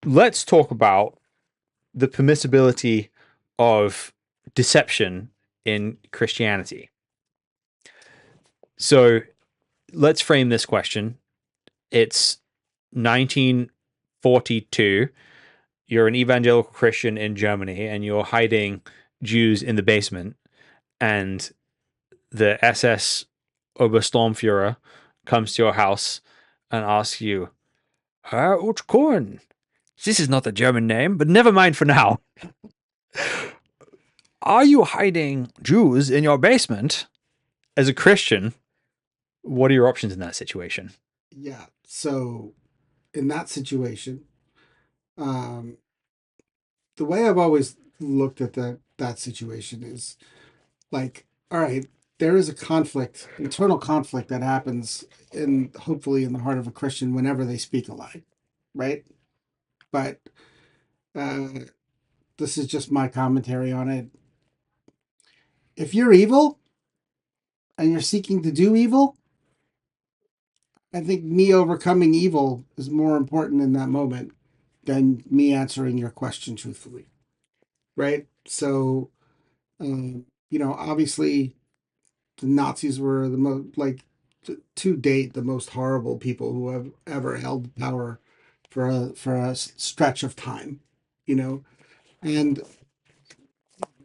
let's talk about the permissibility of deception in Christianity. So let's frame this question. It's 1942. You're an evangelical Christian in Germany and you're hiding Jews in the basement, and the SS Obersturmführer comes to your house and asks you, Herr Utkorn, this is not a German name, but never mind for now. Are you hiding Jews in your basement? As a Christian, what are your options in that situation? Yeah. So in that situation, um, the way I've always looked at that situation is like, all right, there is a conflict, internal conflict that happens in hopefully in the heart of a Christian whenever they speak a lie, right? But uh, this is just my commentary on it. If you're evil and you're seeking to do evil, I think me overcoming evil is more important in that moment than me answering your question truthfully, right? So, obviously, the Nazis were the most, like, to date, the most horrible people who have ever held power for a stretch of time, you know. And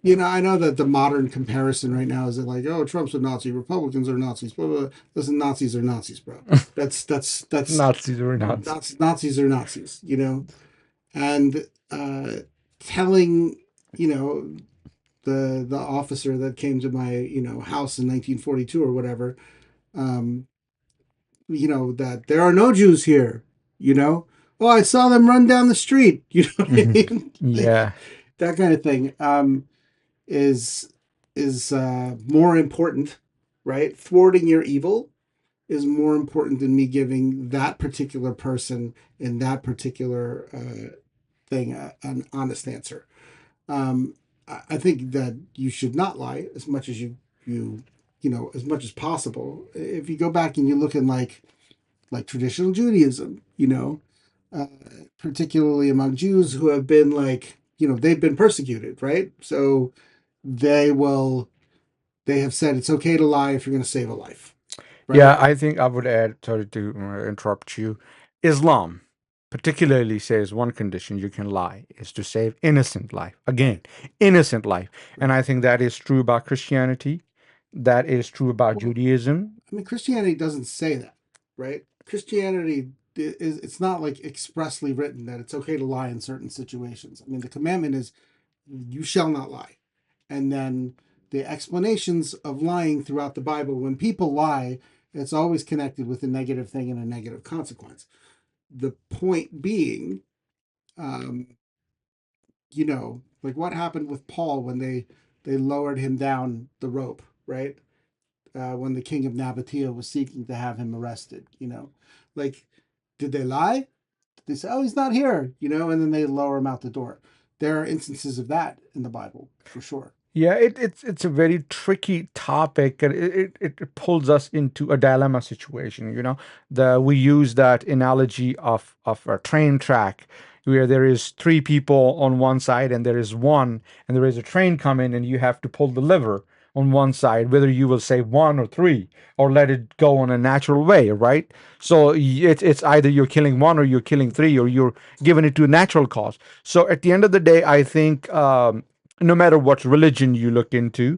I know that the modern comparison right now is that like, oh, Trump's a Nazi, Republicans are Nazis, blah blah. Blah. Listen, Nazis are Nazis, bro. That's Nazis or Nazis. Nazis are Nazis, and telling you know the officer that came to my house in 1942 or whatever, um, that there are no Jews here, you know. Oh, I saw them run down the street. You know what I mean? Like Yeah. that kind of thing. Is more important, right? Thwarting your evil is more important than me giving that particular person in that particular thing an honest answer. I think that you should not lie as much as as much as possible. If you go back and you look in like traditional Judaism, uh, particularly among Jews who have been they've been persecuted, right? So they will they have said it's okay to lie if you're going to save a life, right? Yeah, I think I would add, sorry to interrupt you. Islam particularly says one condition you can lie is to save innocent life. Again, innocent life. And Right. I think that is true about Christianity. That is true about Well, Judaism. I mean, Christianity doesn't say that, right? Christianity is it's not like expressly written that it's okay to lie in certain situations. I mean, the commandment is you shall not lie. And then the explanations of lying throughout the Bible, when people lie, it's always connected with a negative thing and a negative consequence. The point being, um, like what happened with Paul when they lowered him down the rope, right? When the king of Nabatea was seeking to have him arrested, like did they lie? Did they say, "Oh, he's not here," and then they lower him out the door? There are instances of that in the Bible for sure. Yeah, it's a very tricky topic, and it pulls us into a dilemma situation. We use that analogy of a train track where there is three people on one side and there is one, and there is a train coming, and you have to pull the lever on one side, whether you will say one or three, or let it go on a natural way, right? So it's either you're killing one or you're killing three, or you're giving it to a natural cause. So at the end of the day, I think. No matter what religion you look into,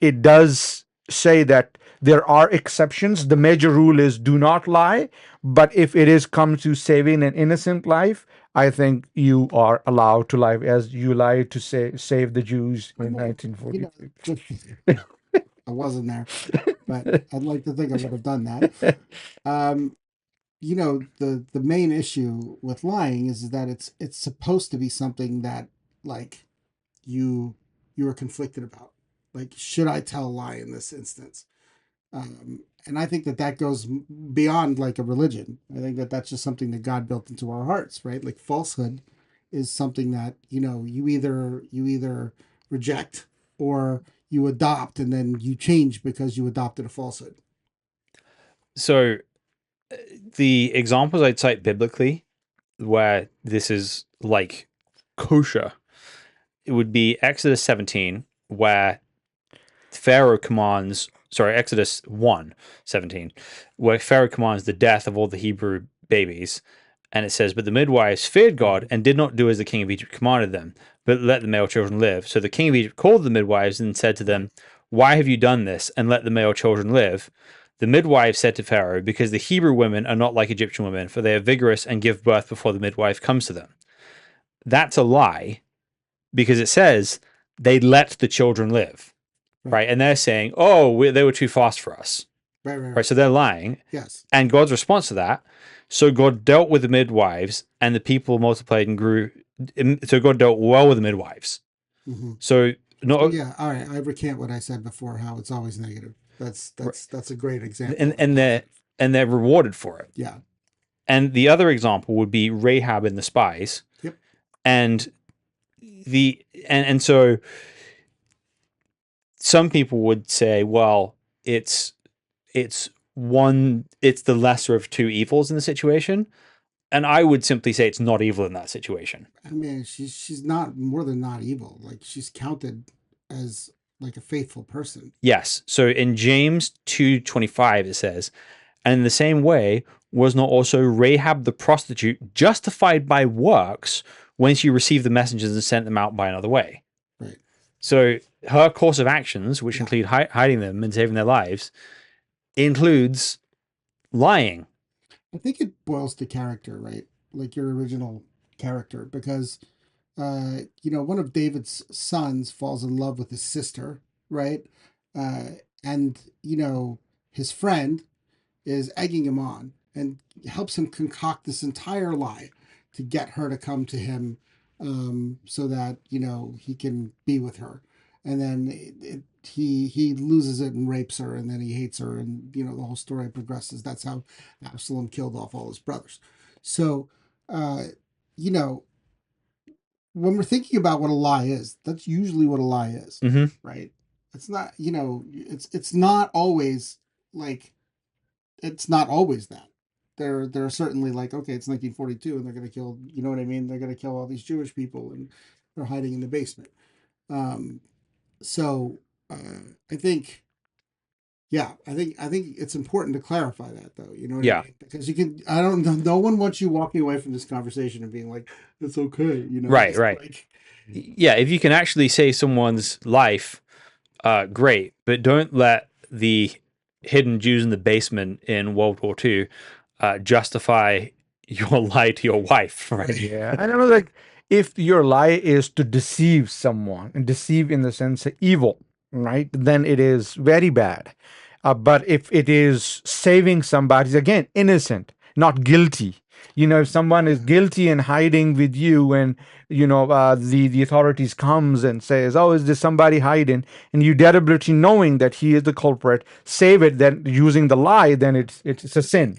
it does say that there are exceptions. The major rule is do not lie. But if it is come to saving an innocent life, I think you are allowed to lie, as you lied to save the Jews in Well, you know, 1943. I wasn't there, but I'd like to think I would have done that. Um, the main issue with lying is that it's supposed to be something that like you you are conflicted about. Like, should I tell a lie in this instance? And I think that goes beyond like a religion. I think that that's just something that God built into our hearts, right? Like falsehood is something that you either reject or you adopt, and then you change because you adopted a falsehood. So the examples I'd cite biblically where this is like kosher, it would be Exodus 17, where Pharaoh commands, sorry, Exodus 1:17, where Pharaoh commands the death of all the Hebrew babies. And it says, but the midwives feared God and did not do as the king of Egypt commanded them, but let the male children live. So the king of Egypt called the midwives and said to them, why have you done this and let the male children live? The midwives said to Pharaoh, because the Hebrew women are not like Egyptian women, for they are vigorous and give birth before the midwife comes to them. That's a lie because it says they let the children live, Right. right? And they're saying, oh, they were too fast for us, Right. Right. right? Right. So they're lying. Yes. And God's response to that, so God dealt with the midwives and the people multiplied and grew. So God dealt well with the midwives. Mm-hmm. So So not yeah, all right. I recant what I said before. How it's always negative. That's a great example and of a positive. and they're rewarded for it. Yeah. And the other example would be Rahab and the spies. Yep. And and so some people would say, well, it's it's the lesser of two evils in the situation. And I would simply say it's not evil in that situation. I mean, she's not more than not evil. Like she's counted as like a faithful person. Yes. So in James 2:25 it says, and in the same way was not also Rahab the prostitute justified by works when she received the messengers and sent them out by another way. Right. So her course of actions, which Yeah. include hiding them and saving their lives, includes lying. I think it boils to character, right? Like your original character, because one of David's sons falls in love with his sister, right? Uh, and his friend is egging him on and helps him concoct this entire lie to get her to come to him, so that he can be with her. And then he loses it and rapes her, and then he hates her, and the whole story progresses. That's how Absalom killed off all his brothers. So, uh, you know, when we're thinking about what a lie is, that's usually what a lie is, Mm-hmm. right? It's not, it's not always like it's not always that. There are certainly like, okay, it's 1942 and they're going to kill, you know what I mean? They're going to kill all these Jewish people and they're hiding in the basement. Um, so I think, yeah, I think it's important to clarify that though. You know what I Yeah. mean? Because you can, I don't know, no one wants you walking away from this conversation and being like, it's okay, Right. just Right. like, Yeah. If you can actually save someone's life, great, but don't let the hidden Jews in the basement in World War II justify your lie to your wife, right? right, Yeah, and I know, like, if your lie is to deceive someone, and deceive in the sense of evil, right? Then it is very bad. But if it is saving somebody, again, innocent, not guilty. If someone is yeah, guilty and hiding with you, and the authorities comes and says, "Oh, is this somebody hiding?" and you deliberately knowing that he is the culprit, save it. Then using the lie, then it's a sin.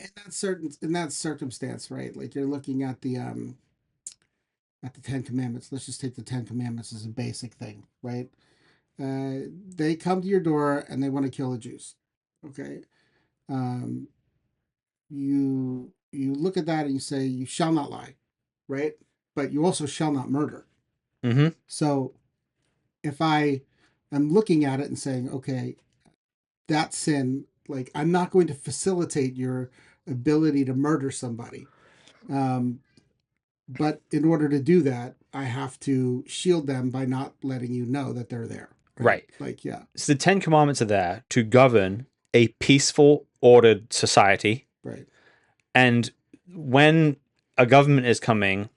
in that circumstance, right? Like you're looking at the Ten Commandments. Let's just take the Ten Commandments as a basic thing, right? They come to your door and they want to kill the Jews. Okay, um, you look at that and you say, "You shall not lie," right? But you also shall not murder. Mm-hmm. So if I am looking at it and saying, "Okay, that sin," like I'm not going to facilitate your ability to murder somebody. Um, but in order to do that, I have to shield them by not letting you know that they're there, right? Right. Like, yeah, So the Ten Commandments are there to govern a peaceful, ordered society. right, And when a government is coming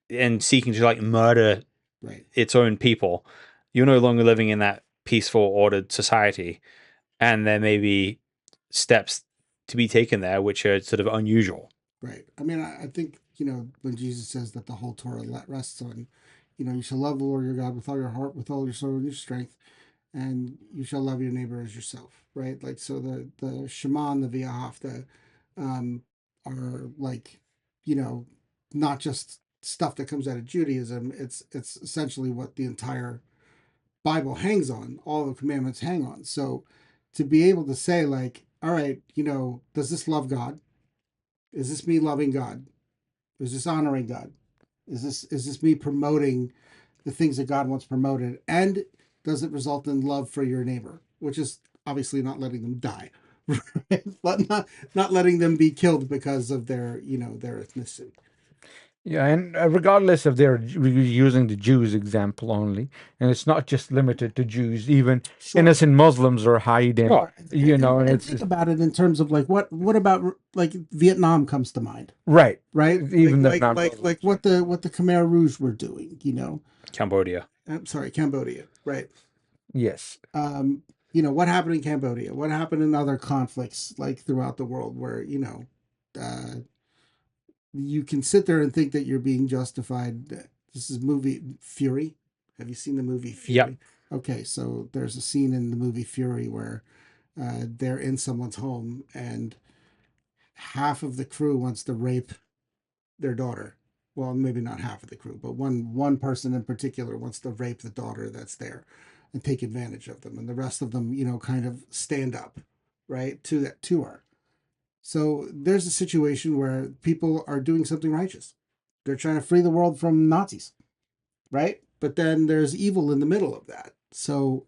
and seeking to like murder right, its own people, you're no longer living in that peaceful, ordered society. And there may be steps to be taken there which are sort of unusual. right. I mean, I think, when Jesus says that the whole Torah rests on, you shall love the Lord your God with all your heart, with all your soul, and your strength, and you shall love your neighbor as yourself, right? Like, so the Shema and the V'ahavta are like, you know, not just stuff that comes out of Judaism. It's essentially what the entire Bible hangs on, all the commandments hang on. So to be able to say, like, all right, does this love God? Is this me loving God? Is this honoring God? Is this me promoting the things that God wants promoted? And does it result in love for your neighbor? Which is obviously not letting them die, right? But not letting them be killed because of their their ethnicity. Yeah, and regardless if they're we're using the Jews example only, and it's not just limited to Jews, even Sure. innocent Muslims are hiding, Oh, Sure. and And it's think about it in terms of like what about like Vietnam comes to mind, right. right? Even the non Like Muslims, right? what the Khmer Rouge were doing, Cambodia. I'm sorry, Cambodia, right? Yes, Um, what happened in Cambodia? What happened in other conflicts like throughout the world where, uh, you can sit there and think that you're being justified. This is movie Fury. Have you seen the movie Yep. Fury? Okay, so there's a scene in the movie Fury where they're in someone's home and half of the crew wants to rape their daughter. Well, maybe not half of the crew, but one person in particular wants to rape the daughter that's there and take advantage of them, and the rest of them, kind of stand up, right, to her. So there's a situation where people are doing something righteous. They're trying to free the world from Nazis, right? But then there's evil in the middle of that. So,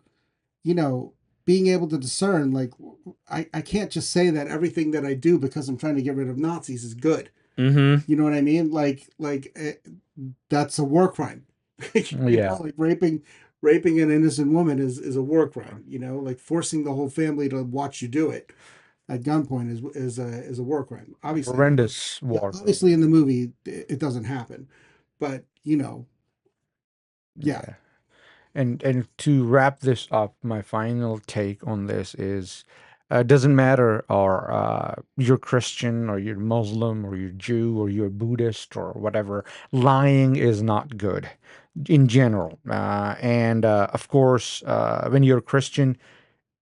you know, being able to discern, like, I can't just say that everything that I do because I'm trying to get rid of Nazis is good. Mm-hmm. You know what I mean? That's a war crime. yeah. Like raping an innocent woman is a war crime. Like forcing the whole family to watch you do it at gunpoint is a war crime. Obviously, Horrendous yeah, war crime. obviously in the movie it doesn't happen, but yeah, Yeah. And to wrap this up, my final take on this is, doesn't matter or you're Christian or you're Muslim or you're Jew or you're Buddhist or whatever, lying is not good in general. And of course, when you're Christian,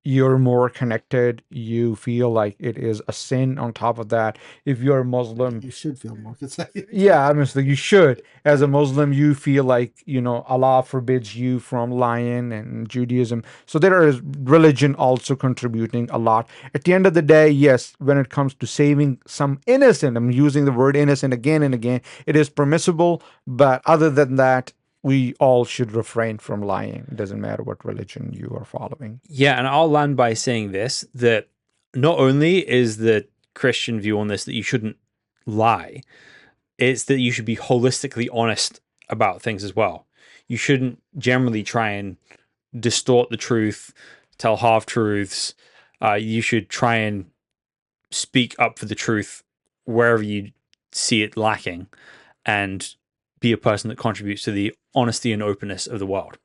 you're more connected. You feel like it is a sin on top of that. If you're Muslim, you should feel more consecutive. yeah, honestly, you should. As a Muslim, you feel like, Allah forbids you from lying and Judaism. So there is religion also contributing a lot. At the end of the day, yes, when it comes to saving some innocent, I'm using the word innocent again and again, it is permissible. But other than that, we all should refrain from lying. It doesn't matter what religion you are following. Yeah, and I'll land by saying this, that not only is the Christian view on this that you shouldn't lie, it's that you should be holistically honest about things as well. You shouldn't generally try and distort the truth, tell half truths. You should try and speak up for the truth wherever you see it lacking and be a person that contributes to the honesty and openness of the world.